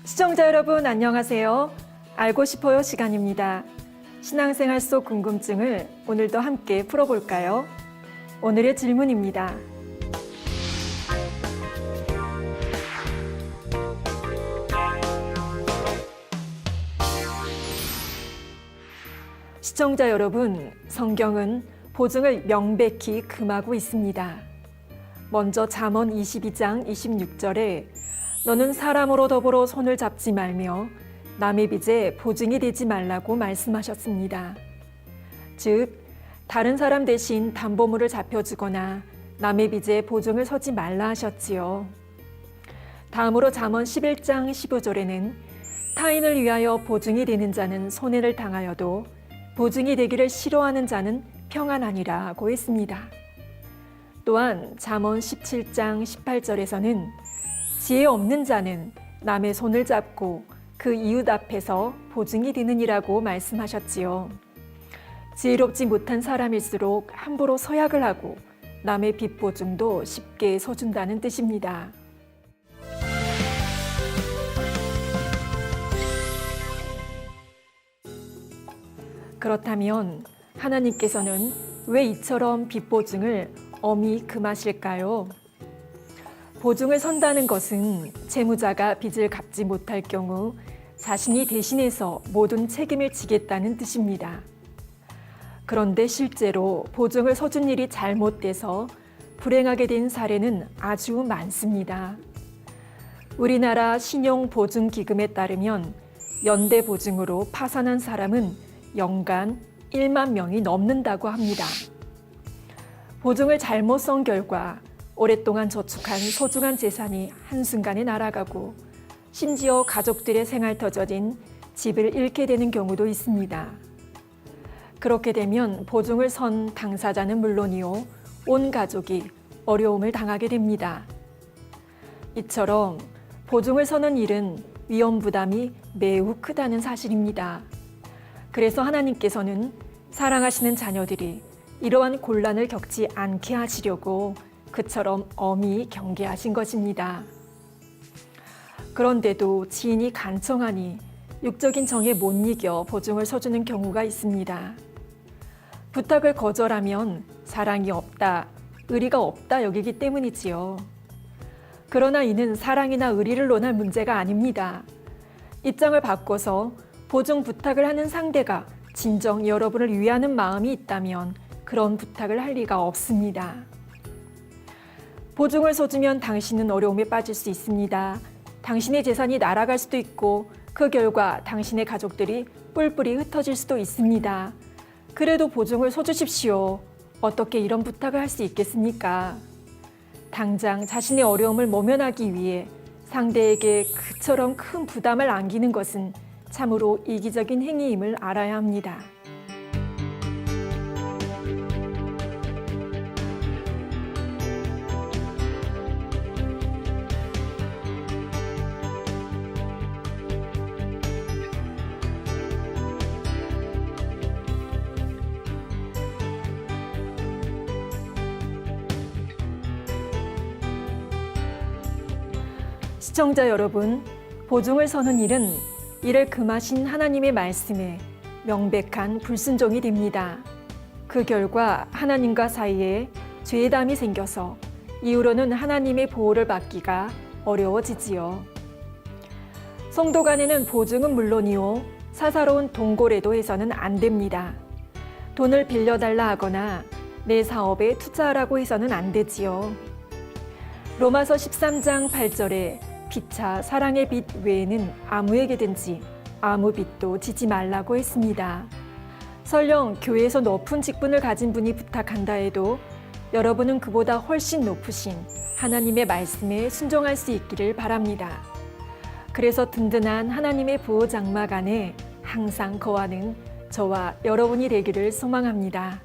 시청자 여러분 안녕하세요. 알고 싶어요 시간입니다. 신앙생활 속 궁금증을 오늘도 함께 풀어볼까요? 오늘의 질문입니다. 시청자 여러분, 성경은 보증을 명백히 금하고 있습니다. 먼저 잠언 22장 26절에 너는 사람으로 더불어 손을 잡지 말며 남의 빚에 보증이 되지 말라고 말씀하셨습니다. 즉, 다른 사람 대신 담보물을 잡혀주거나 남의 빚에 보증을 서지 말라 하셨지요. 다음으로 잠언 11장 15절에는 타인을 위하여 보증이 되는 자는 손해를 당하여도 보증이 되기를 싫어하는 자는 평안하니라고 했습니다. 또한 잠언 17장 18절에서는 지혜 없는 자는 남의 손을 잡고 그 이웃 앞에서 보증이 되느니라고 말씀하셨지요. 지혜롭지 못한 사람일수록 함부로 서약을 하고 남의 빚 보증도 쉽게 서준다는 뜻입니다. 그렇다면 하나님께서는 왜 이처럼 빚 보증을 엄히 금하실까요? 보증을 선다는 것은 채무자가 빚을 갚지 못할 경우 자신이 대신해서 모든 책임을 지겠다는 뜻입니다. 그런데 실제로 보증을 서준 일이 잘못돼서 불행하게 된 사례는 아주 많습니다. 우리나라 신용보증기금에 따르면 연대보증으로 파산한 사람은 연간 1만 명이 넘는다고 합니다. 보증을 잘못 선 결과 오랫동안 저축한 소중한 재산이 한순간에 날아가고 심지어 가족들의 생활터전인 집을 잃게 되는 경우도 있습니다. 그렇게 되면 보증을 선 당사자는 물론이요, 온 가족이 어려움을 당하게 됩니다. 이처럼 보증을 서는 일은 위험 부담이 매우 크다는 사실입니다. 그래서 하나님께서는 사랑하시는 자녀들이 이러한 곤란을 겪지 않게 하시려고 그처럼 엄히 경계하신 것입니다. 그런데도 지인이 간청하니 육적인 정에 못 이겨 보증을 서주는 경우가 있습니다. 부탁을 거절하면 사랑이 없다, 의리가 없다 여기기 때문이지요. 그러나 이는 사랑이나 의리를 논할 문제가 아닙니다. 입장을 바꿔서 보증 부탁을 하는 상대가 진정 여러분을 위하는 마음이 있다면 그런 부탁을 할 리가 없습니다. 보증을 서주면 당신은 어려움에 빠질 수 있습니다. 당신의 재산이 날아갈 수도 있고 그 결과 당신의 가족들이 뿔뿔이 흩어질 수도 있습니다. 그래도 보증을 서주십시오. 어떻게 이런 부탁을 할 수 있겠습니까? 당장 자신의 어려움을 모면하기 위해 상대에게 그처럼 큰 부담을 안기는 것은 참으로 이기적인 행위임을 알아야 합니다. 시청자 여러분, 보증을 서는 일은 이를 금하신 하나님의 말씀에 명백한 불순종이 됩니다. 그 결과 하나님과 사이에 죄담이 생겨서 이후로는 하나님의 보호를 받기가 어려워지지요. 성도 간에는 보증은 물론이요, 사사로운 동거래도 해서는 안 됩니다. 돈을 빌려달라 하거나 내 사업에 투자하라고 해서는 안 되지요. 로마서 13장 8절에 피차 사랑의 빚 외에는 아무에게든지 아무 빚도 지지 말라고 했습니다. 설령 교회에서 높은 직분을 가진 분이 부탁한다 해도 여러분은 그보다 훨씬 높으신 하나님의 말씀에 순종할 수 있기를 바랍니다. 그래서 든든한 하나님의 보호 장막 안에 항상 거하는 저와 여러분이 되기를 소망합니다.